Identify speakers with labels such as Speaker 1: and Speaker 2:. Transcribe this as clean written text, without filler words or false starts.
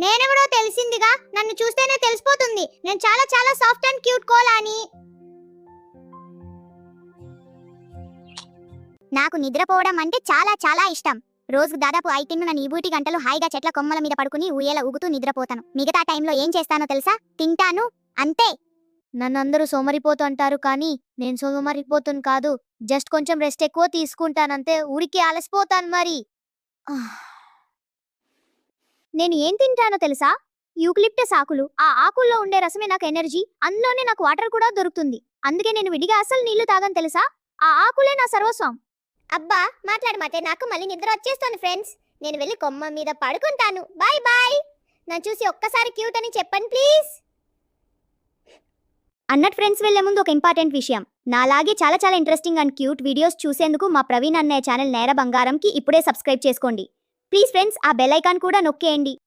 Speaker 1: నేనెవరో తెలిసిందిగా, నన్ను చూస్తేనే తెలిసిపోతుంది నేను చాలా చాలా సాఫ్ట్ అండ్ క్యూట్ కోలా అని. నాకు నిద్రపోవడం అంటే చాలా చాలా ఇష్టం. రోజుకు దాదాపు 5 ఈబూటి గంటలు హాయిగా చెట్ల కొమ్మల మీద పడుకుని ఊయేలా ఊగుతూ నిద్రపోతాను. మిగతా టైంలో ఏం చేస్తానో తెలుసా? తింటాను, అంతే. నన్నందరూ సోమరిపోతు అంటారు, కానీ నేను సోమరిపోతుని కాదు. జస్ట్ కొంచెం రెస్ట్ ఎక్కువ తీసుకుంటానంతే, ఊరికే అలసిపోతాను మరి. నేను ఏం తింటానో తెలుసా? యూకలిప్టస్ ఆకులు. ఆ ఆకుల్లో ఉండే రసమే నాకు ఎనర్జీ, అందులోనే నాకు వాటర్ కూడా దొరుకుతుంది. అందుకే నేను విడిగా అసలు నీళ్లు తాగను తెలుసా? ఆ ఆకులే నా సర్వస్వం. అబ్బా మాట్లాడమాటే, నాకు మళ్ళీ నిద్ర వచ్చేస్తుంది ఫ్రెండ్స్. నేను వెళ్ళి కొమ్మ మీద పడుకుంటాను. Bye bye. నన్ను చూసి ఒక్కసారి క్యూట్ అని చెప్పండి ప్లీజ్. అన్నట్టు ఫ్రెండ్స్, వెళ్లే ముందు ఒక ఇంపార్టెంట్ విషయం. నాలాగే చాలా చాలా ఇంట్రెస్టింగ్ అండ్ క్యూట్ వీడియోస్ చూసేందుకు మా ప్రవీణ్ అన్నయ్య ఛానల్ నేర బంగారంకి ఇప్పుడే సబ్స్క్రైబ్ చేసుకోండి ప్లీజ్ ఫ్రెండ్స్. ఆ బెల్ ఐకాన్ కూడా నొక్కేయండి.